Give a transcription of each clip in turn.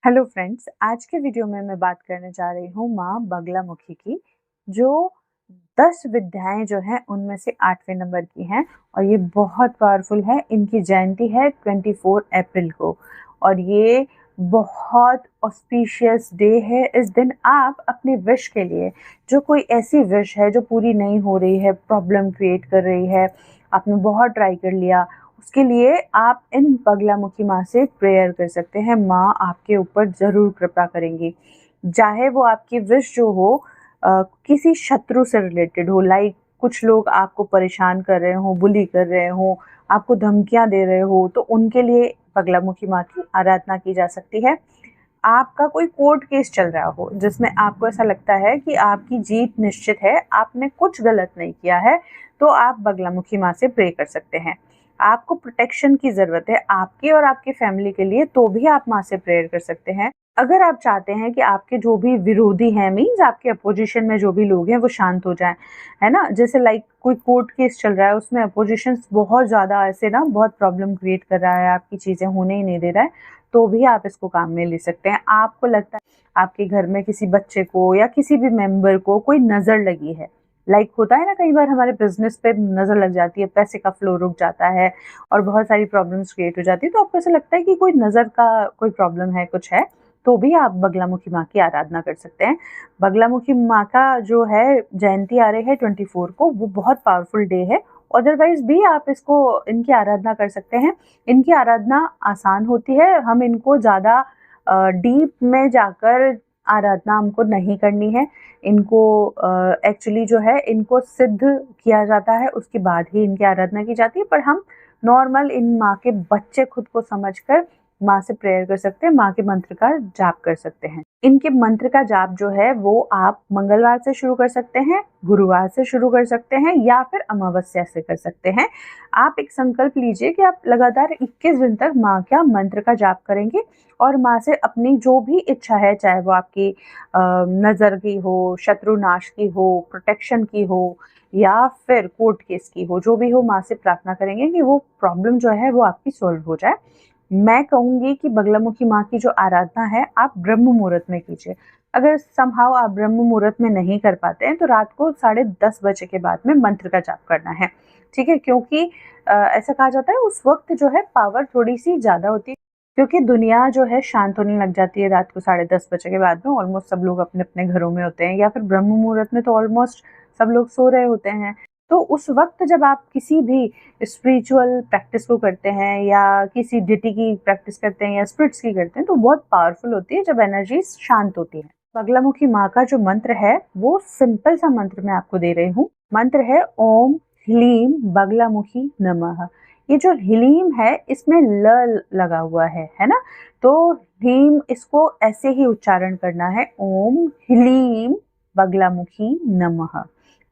Hello friends, आज के video में मैं बात करने जा रही हूँ माँ बगलामुखी की, जो 10 विद्याएं जो हैं उनमें से 8वें नंबर की हैं और ये बहुत पावरफुल है। इनकी जयंती है 24 अप्रैल को और ये बहुत ऑस्पिशियस डे है। इस दिन आप अपने विश के लिए, जो कोई ऐसी विश है जो पूरी नहीं हो रही है, प्रॉब्लम क्रिएट कर रही है, आपने बहुत ट्राई कर लिया, उसके लिए आप इन बगलामुखी माँ से प्रेयर कर सकते हैं। माँ आपके ऊपर ज़रूर कृपा करेंगी। चाहे वो आपकी विश जो हो किसी शत्रु से रिलेटेड हो, लाइक कुछ लोग आपको परेशान कर रहे हो, बुली कर रहे हो, आपको धमकियाँ दे रहे हो, तो उनके लिए बगलामुखी माँ की आराधना की जा सकती है। आपका कोई कोर्ट केस चल रहा हो जिसमें आपको ऐसा लगता है कि आपकी जीत निश्चित है, आपने कुछ गलत नहीं किया है, तो आप बगलामुखी माँ से प्रे कर सकते हैं। आपको प्रोटेक्शन की ज़रूरत है आपके और आपकी फैमिली के लिए, तो भी आप माँ से प्रेयर कर सकते हैं। अगर आप चाहते हैं कि आपके जो भी विरोधी हैं, मीन्स आपके अपोजिशन में जो भी लोग हैं वो शांत हो जाएं, है ना, जैसे लाइक कोई कोर्ट केस चल रहा है, उसमें अपोजिशन बहुत ज़्यादा ऐसे ना बहुत प्रॉब्लम क्रिएट कर रहा है, आपकी चीज़ें होने ही नहीं दे रहा है, तो भी आप इसको काम में ले सकते हैं। आपको लगता है आपके घर में किसी बच्चे को या किसी भी मेंबर को कोई नज़र लगी है, लाइक होता है ना, कई बार हमारे बिजनेस पे नज़र लग जाती है, पैसे का फ्लो रुक जाता है और बहुत सारी प्रॉब्लम्स क्रिएट हो जाती है, तो आपको ऐसा लगता है कि कोई नज़र का कोई प्रॉब्लम है, कुछ है, तो भी आप बगलामुखी माँ की आराधना कर सकते हैं। बगलामुखी माँ का जो है जयंती आ रही है 24 को, वो बहुत पावरफुल डे है। अदरवाइज भी आप इसको इनकी आराधना कर सकते हैं। इनकी आराधना आसान होती है, हम इनको ज़्यादा डीप में जाकर आराधना हमको नहीं करनी है। इनको एक्चुअली जो है इनको सिद्ध किया जाता है, उसके बाद ही इनकी आराधना की जाती है, पर हम नॉर्मल इन माँ के बच्चे खुद को समझकर माँ से प्रेयर कर सकते हैं, माँ के मंत्र का जाप कर सकते हैं। इनके मंत्र का जाप जो है वो आप मंगलवार से शुरू कर सकते हैं, गुरुवार से शुरू कर सकते हैं या फिर अमावस्या से कर सकते हैं। आप एक संकल्प लीजिए कि आप लगातार 21 दिन तक माँ का मंत्र का जाप करेंगे और माँ से अपनी जो भी इच्छा है, चाहे वो आपकी नज़र की हो, शत्रुनाश की हो, प्रोटेक्शन की हो या फिर कोर्ट केस की हो, जो भी हो, माँ से प्रार्थना करेंगे कि वो प्रॉब्लम जो है वो आपकी सॉल्व हो जाए। मैं कहूँगी कि बगलामुखी माँ की जो आराधना है आप ब्रह्म मुहूर्त में कीजिए। अगर समहाउ आप ब्रह्म मुहूर्त में नहीं कर पाते हैं तो रात को 10:30 बजे के बाद में मंत्र का जाप करना है, ठीक है? क्योंकि ऐसा कहा जाता है उस वक्त जो है पावर थोड़ी सी ज़्यादा होती है, क्योंकि दुनिया जो है शांत होने लग जाती है रात को 10:30 बजे के बाद में। ऑलमोस्ट सब लोग अपने अपने घरों में होते हैं या फिर ब्रह्म मुहूर्त में तो ऑलमोस्ट सब लोग सो रहे होते हैं। तो उस वक्त जब आप किसी भी स्पिरिचुअल प्रैक्टिस को करते हैं या किसी डिटी की प्रैक्टिस करते हैं या स्पिरिट्स की करते हैं, तो बहुत पावरफुल होती है जब एनर्जी शांत होती है। बगलामुखी माँ का जो मंत्र है वो सिंपल सा मंत्र मैं आपको दे रही हूँ। मंत्र है ओम ह्लीम बगलामुखी नमः। ये जो ह्लीम है इसमें ल लगा हुआ है ना, तो ह्लीम इसको ऐसे ही उच्चारण करना है, ओम ह्लीम बगलामुखी नमः।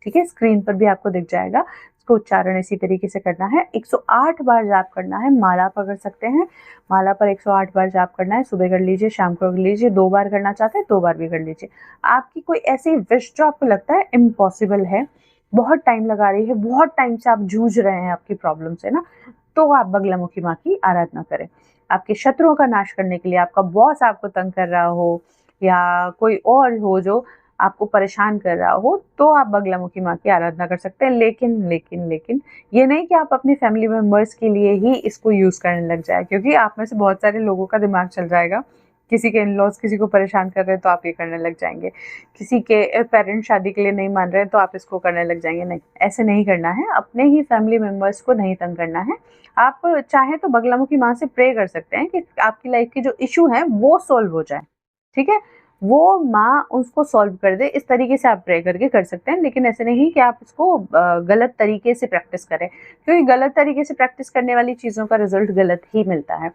ठीक है, स्क्रीन पर भी आपको दिख जाएगा। इसको उच्चारण इसी तरीके से करना है। 108 बार जाप करना है। माला पर कर सकते हैं, माला पर 108 बार जाप करना है। सुबह कर लीजिए, शाम को कर लीजिए, 2 बार करना चाहते हैं 2 बार भी कर लीजिए। आपकी कोई ऐसी विश जो आपको लगता है इम्पॉसिबल है, बहुत टाइम लगा रही है, बहुत टाइम से आप जूझ रहे हैं आपकी प्रॉब्लम से ना, तो आप बगलामुखी माँ की आराधना करें। आपके शत्रुओं का नाश करने के लिए, आपका बॉस आपको तंग कर रहा हो या कोई और हो जो आपको परेशान कर रहा हो, तो आप बगलामुखी माँ की आराधना कर सकते हैं। लेकिन लेकिन लेकिन ये नहीं कि आप अपनी फैमिली मेंबर्स के लिए ही इसको यूज़ करने लग जाए, क्योंकि आप में से बहुत सारे लोगों का दिमाग चल जाएगा, किसी के इन-लॉज़ किसी को परेशान कर रहे हैं तो आप ये करने लग जाएंगे, किसी के पेरेंट्स शादी के लिए नहीं मान रहे हैं तो आप इसको करने लग जाएंगे। नहीं, ऐसे नहीं करना है, अपने ही फैमिली मेंबर्स को नहीं तंग करना है। आप चाहें तो बगलामुखी माँ से प्रे कर सकते हैं कि आपकी लाइफ की जो इशू है वो सॉल्व हो जाए, ठीक है? वो माँ उसको सॉल्व कर दे, इस तरीके से आप प्रे करके कर सकते हैं। लेकिन ऐसे नहीं कि आप उसको गलत तरीके से प्रैक्टिस करें, क्योंकि गलत तरीके से प्रैक्टिस करने वाली चीज़ों का रिजल्ट गलत ही मिलता है।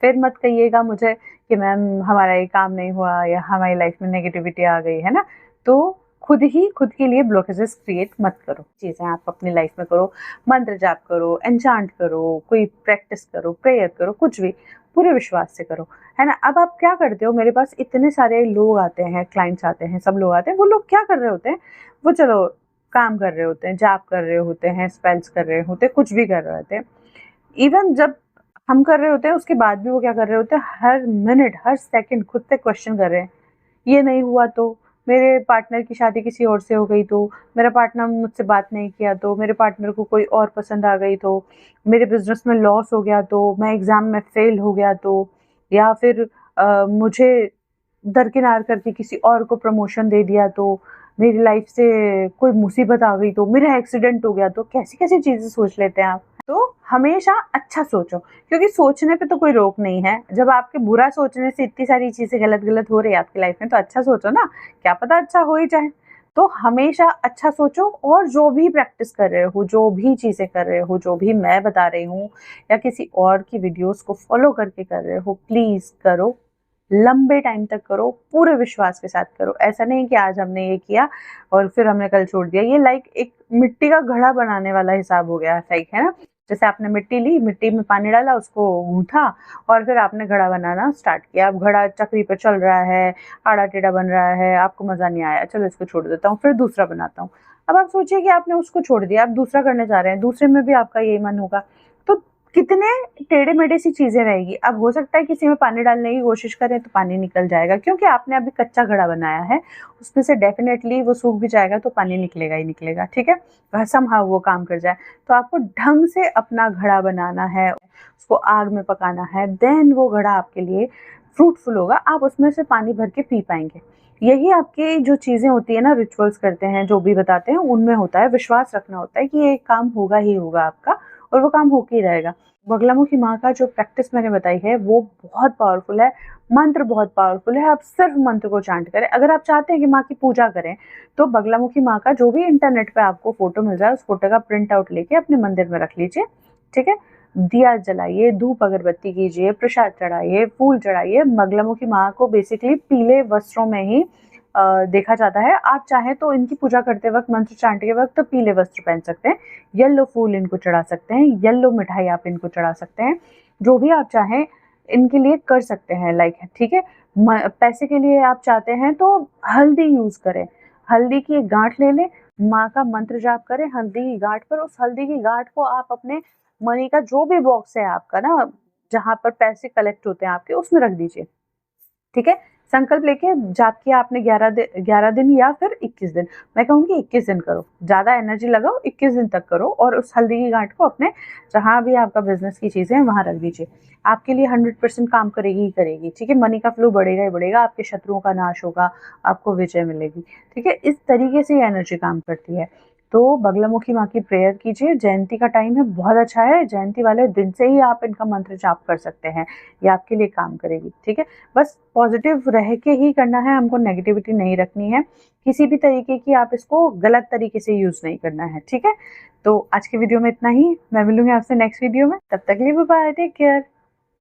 फिर मत कहिएगा मुझे कि मैम हमारा ये काम नहीं हुआ या हमारी लाइफ में नेगेटिविटी आ गई, है ना? तो खुद ही खुद के लिए ब्लॉकेजेस क्रिएट मत करो। चीज़ें आप अपनी लाइफ में करो, मंत्र जाप करो, एन्चांट करो, कोई प्रैक्टिस करो, प्रेयर करो, कुछ भी पूरे विश्वास से करो, है ना? अब आप क्या करते हो, मेरे पास इतने सारे लोग आते हैं, क्लाइंट्स आते हैं, सब लोग आते हैं, वो लोग क्या कर रहे होते हैं, वो चलो काम कर रहे होते हैं, जाप कर रहे होते हैं, स्पेल्स कर रहे होते हैं, कुछ भी कर रहे होते हैं। इवन जब हम कर रहे होते हैं, उसके बाद भी वो क्या कर रहे होते हैं, हर मिनट हर सेकंड खुद से क्वेश्चन कर रहे हैं। ये नहीं हुआ तो, मेरे पार्टनर की शादी किसी और से हो गई तो, मेरा पार्टनर मुझसे बात नहीं किया तो, मेरे पार्टनर को कोई और पसंद आ गई तो, मेरे बिजनेस में लॉस हो गया तो, मैं एग्जाम में फेल हो गया तो, या फिर मुझे दरकिनार करके किसी और को प्रमोशन दे दिया तो, मेरी लाइफ से कोई मुसीबत आ गई तो, मेरा एक्सीडेंट हो गया तो, कैसी कैसी चीजें सोच लेते हैं आप। तो हमेशा अच्छा सोचो, क्योंकि सोचने पे तो कोई रोक नहीं है। जब आपके बुरा सोचने से इतनी सारी चीजें गलत गलत हो रही है आपकी लाइफ में, तो अच्छा सोचो ना, क्या पता अच्छा हो ही जाए। तो हमेशा अच्छा सोचो, और जो भी प्रैक्टिस कर रहे हो, जो भी चीजें कर रहे हो, जो भी मैं बता रही हूँ या किसी और की वीडियोस को फॉलो करके कर रहे हो, प्लीज करो, लंबे टाइम तक करो, पूरे विश्वास के साथ करो। ऐसा नहीं कि आज हमने ये किया और फिर हमने कल छोड़ दिया। ये लाइक एक मिट्टी का घड़ा बनाने वाला हिसाब हो गया, लाइक है ना, जैसे आपने मिट्टी ली, मिट्टी में पानी डाला, उसको गूंथा और फिर आपने घड़ा बनाना स्टार्ट किया। अब घड़ा चक्री पर चल रहा है, आड़ा टेढ़ा बन रहा है, आपको मजा नहीं आया, चलो इसको छोड़ देता हूँ, फिर दूसरा बनाता हूँ। अब आप सोचिए कि आपने उसको छोड़ दिया, आप दूसरा करने जा रहे हैं, दूसरे में भी आपका यही मन होगा, तो कितने टेढ़े मेढ़े सी चीजें रहेगी। अब हो सकता है किसी में पानी डालने की कोशिश करें तो पानी निकल जाएगा, क्योंकि आपने अभी कच्चा घड़ा बनाया है, उसमें से डेफिनेटली वो सूख भी जाएगा तो पानी निकलेगा ही निकलेगा, ठीक है, समहाउ वो काम कर जाए। तो आपको ढंग से अपना घड़ा बनाना है, उसको आग में पकाना है, देन वो घड़ा आपके लिए फ्रूटफुल होगा, आप उसमें से पानी भर के पी पाएंगे। यही आपकी जो चीजें होती है ना, रिचुअल्स करते हैं, जो भी बताते हैं, उनमें होता है विश्वास रखना, होता है कि ये काम होगा ही होगा आपका, और वो काम होके ही रहेगा। बगलामुखी माँ का जो प्रैक्टिस मैंने बताई है वो बहुत पावरफुल है, मंत्र बहुत पावरफुल है। आप सिर्फ मंत्र को चांट करें। अगर आप चाहते हैं कि माँ की पूजा करें, तो बगलामुखी माँ का जो भी इंटरनेट पे आपको फोटो मिल जाए, उस फोटो का प्रिंट आउट लेके अपने मंदिर में रख लीजिए, ठीक है। दिया जलाइए, धूप अगरबत्ती कीजिए, प्रसाद चढ़ाइए, फूल चढ़ाइए। बगलामुखी माँ को बेसिकली पीले वस्त्रों में ही देखा जाता है। आप चाहें तो इनकी पूजा करते वक्त, मंत्र चांटते के वक्त, तो पीले वस्त्र पहन सकते हैं, येलो फूल इनको चढ़ा सकते हैं, येलो मिठाई आप इनको चढ़ा सकते हैं, जो भी आप चाहें इनके लिए कर सकते हैं, लाइक, ठीक है। पैसे के लिए आप चाहते हैं तो हल्दी यूज करें, हल्दी की एक गांठ ले लें, माँ का मंत्र जाप करें हल्दी की गांठ पर। उस हल्दी की गांठ को आप अपने मनी का जो भी बॉक्स है आपका ना, जहां पर पैसे कलेक्ट होते हैं आपके, उसमें रख दीजिए, ठीक है। संकल्प लेके जाप किया आपने 11 दिन या फिर 21 दिन, मैं कहूँगी 21 दिन करो, ज़्यादा एनर्जी लगाओ, 21 दिन तक करो, और उस हल्दी की गांठ को अपने जहाँ भी आपका बिजनेस की चीज़ें हैं वहाँ रख दीजिए। आपके लिए 100% काम करेगी ही करेगी, ठीक है। मनी का फ्लो बढ़ेगा ही बढ़ेगा, आपके शत्रुओं का नाश होगा, आपको विजय मिलेगी, ठीक है। इस तरीके से ये एनर्जी काम करती है। तो बगलामुखी माँ की प्रेयर कीजिए। जयंती का टाइम है, बहुत अच्छा है, जयंती वाले दिन से ही आप इनका मंत्र जाप कर सकते हैं, ये आपके लिए काम करेगी, ठीक है। बस पॉजिटिव रह के ही करना है, हमको नेगेटिविटी नहीं रखनी है, किसी भी तरीके की आप इसको गलत तरीके से यूज नहीं करना है, ठीक है। तो आज की वीडियो में इतना ही, मैं मिलूंगी आपसे नेक्स्ट वीडियो में, तब तक के लिए बाय, टेक केयर।